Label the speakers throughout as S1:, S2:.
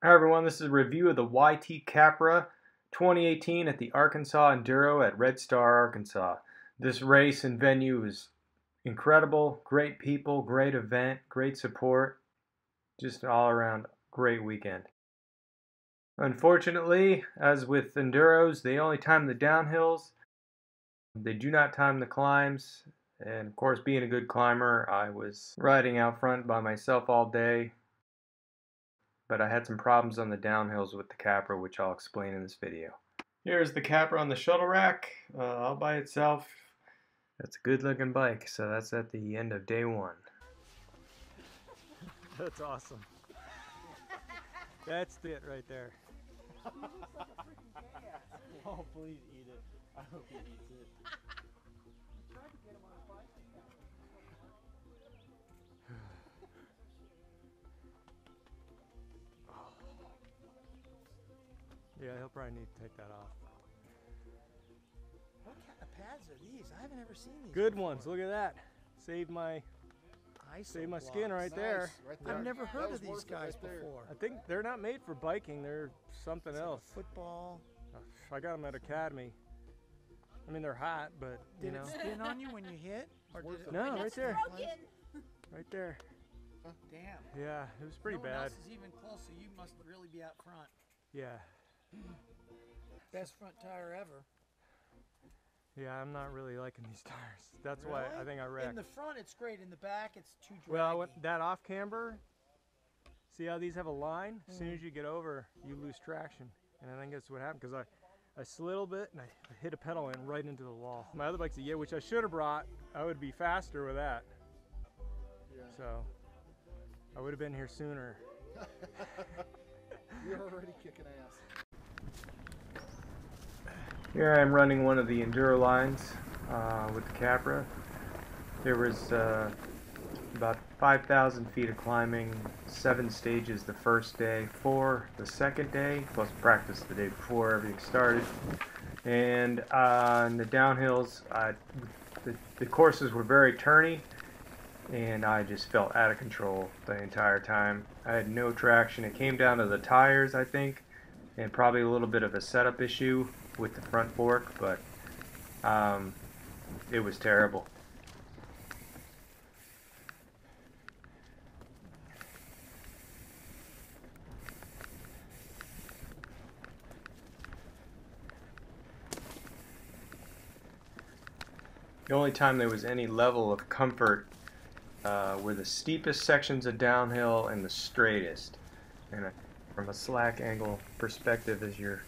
S1: Hi everyone, this is a review of the YT CAPRA 2018 at the Arkansas Enduro at Red Star, Arkansas. This race and venue is incredible, great people, great event, great support, just an all-around great weekend. Unfortunately, as with Enduros, they only time the downhills. They do not time the climbs, and of course, being a good climber, I was riding out front by myself all day. But I had some problems on the downhills with the Capra, which I'll explain in this video. Here's the Capra on the shuttle rack, all by itself. That's a good looking bike, so that's at the end of day one.
S2: That's awesome. That's it right there.
S3: Oh, please eat it. I hope he eats it.
S2: Yeah, he'll probably need to take that off.
S3: What kind of pads are these? I haven't ever seen these.
S2: Good
S3: before.
S2: ones. Look at that. Saved my skin right there.
S3: I've never heard of these guys before.
S2: I think they're not made for biking. They're something else.
S3: Football.
S2: I got them at Academy. I mean, they're hot, but you know.
S3: Did it spin on you when you hit? Or did it
S2: No, right there.
S4: Broken.
S2: Right there.
S3: Damn.
S2: Yeah, it was pretty
S3: no
S2: bad.
S3: one else is even close, so you must really be out front.
S2: Yeah.
S3: Best front tire ever.
S2: Yeah, I'm not really liking these tires. That's
S3: Really?
S2: why I think I wrecked.
S3: In the front, it's great. In the back, it's too draggy.
S2: Well, that off camber, see how these have a line? As soon as you get over, you lose traction. And I think that's what happened, because I slid a little bit and I hit a pedal and right into the wall. My other bike's a Yeti, which I should have brought. I would be faster with that.
S5: Yeah.
S2: So I would have been here sooner.
S5: You're already kicking ass.
S1: Here I am running one of the Enduro lines with the Capra. There was about 5,000 feet of climbing, 7 stages the first day, 4 the second day, plus practice the day before everything started. And on the downhills, the courses were very turny, and I just felt out of control the entire time. I had no traction. It came down to the tires, I think, and probably a little bit of a setup issue with the front fork, but it was terrible. The only time there was any level of comfort were the steepest sections of downhill and the straightest. And from a slack angle perspective, as you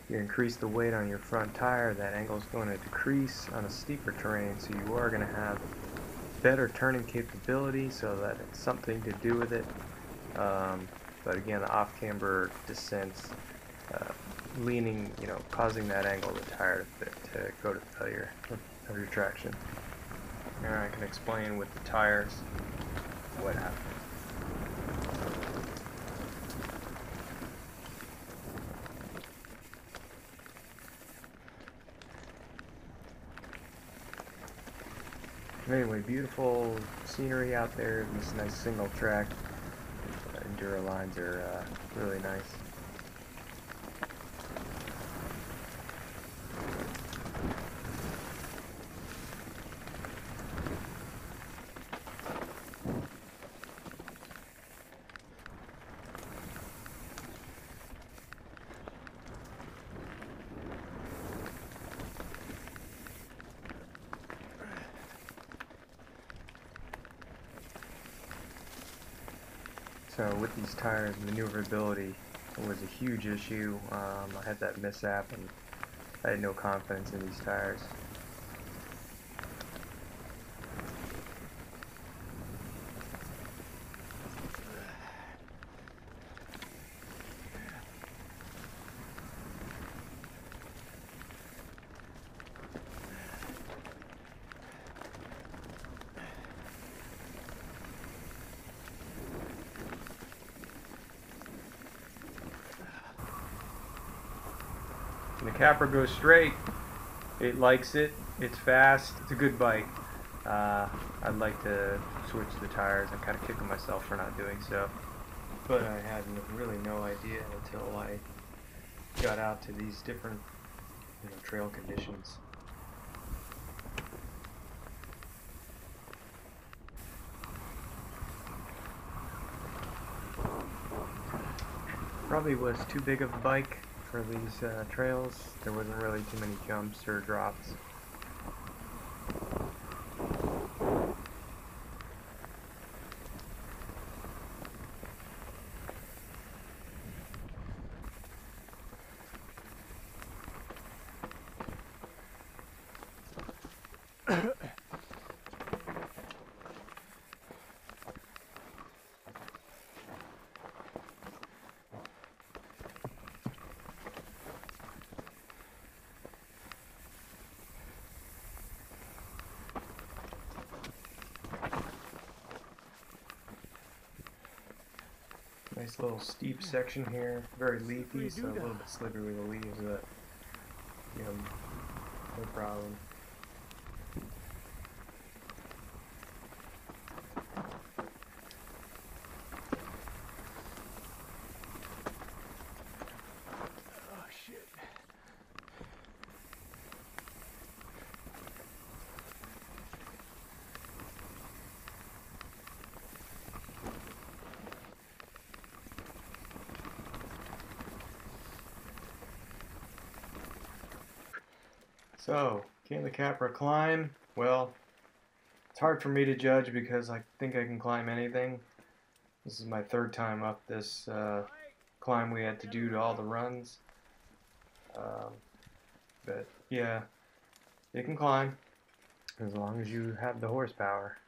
S1: increase the weight on your front tire, that angle is going to decrease on a steeper terrain, so you are going to have better turning capability, so that it's something to do with it. But again, the off-camber descents, leaning, causing that angle of the tire to go to failure of your traction. And I can explain with the tires what happened. Anyway, beautiful scenery out there. These nice single track Enduro lines are really nice. So with these tires, maneuverability was a huge issue. I had that mishap and I had no confidence in these tires. And the Capra goes straight. It likes it. It's fast. It's a good bike. I'd like to switch the tires. I'm kind of kicking myself for not doing so. but I had really no idea until I got out to these different trail conditions. Probably was too big of a bike for these trails. There wasn't really too many jumps or drops. Nice little steep section here, very leafy, so a little bit slippery with the leaves, but no problem.
S2: Oh shit.
S1: So, can the Capra climb? Well, it's hard for me to judge because I think I can climb anything. This is my third time up this climb we had to do to all the runs. But yeah, it can climb as long as you have the horsepower.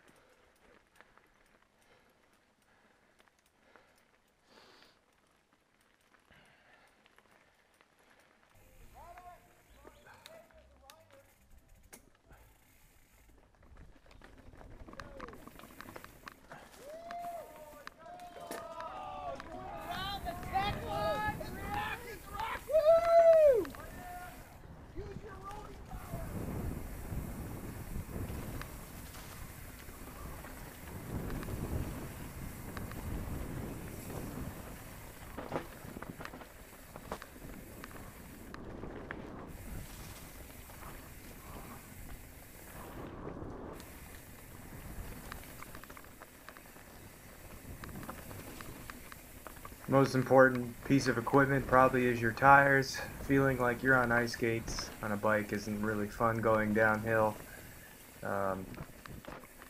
S1: Most important piece of equipment probably is your tires. Feeling like you're on ice skates on a bike isn't really fun going downhill.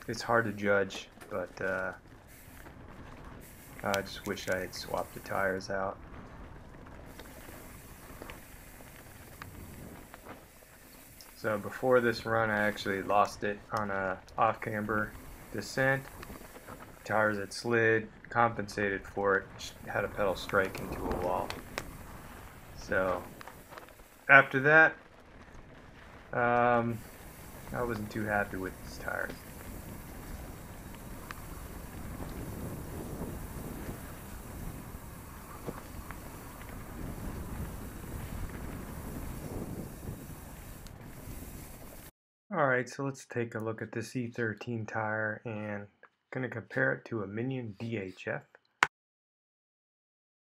S1: It's hard to judge, but I just wish I had swapped the tires out. So before this run I actually lost it on a off-camber descent. Tires had slid, compensated for it, had a pedal strike into a wall. So after that, I wasn't too happy with these tires. Alright, so let's take a look at this E13 tire and going to compare it to a Minion DHF.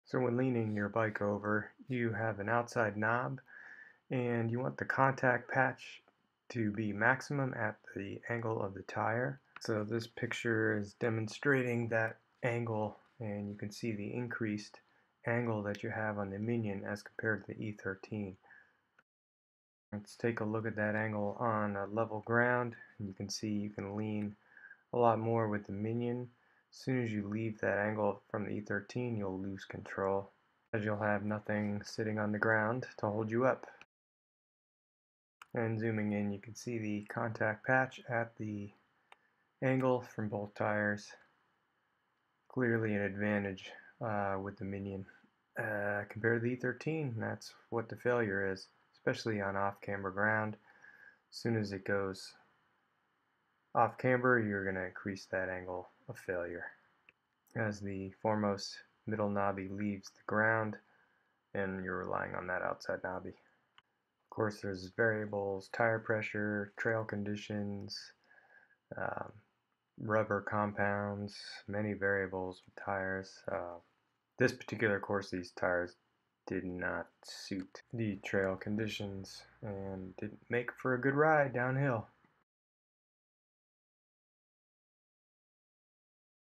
S1: So when leaning your bike over, you have an outside knob and you want the contact patch to be maximum at the angle of the tire. So this picture is demonstrating that angle, and you can see the increased angle that you have on the Minion as compared to the E13. Let's take a look at that angle on a level ground. You can see you can lean a lot more with the Minion. As soon as you leave that angle from the E13, you'll lose control, as you'll have nothing sitting on the ground to hold you up. And zooming in, you can see the contact patch at the angle from both tires. Clearly an advantage with the Minion. Compared to the E13, that's what the failure is, especially on off-camber ground. As soon as it goes off-camber, you're going to increase that angle of failure as the foremost middle knobby leaves the ground and you're relying on that outside knobby. Of course, there's variables: tire pressure, trail conditions, rubber compounds, many variables with tires. This particular course, these tires did not suit the trail conditions and didn't make for a good ride downhill.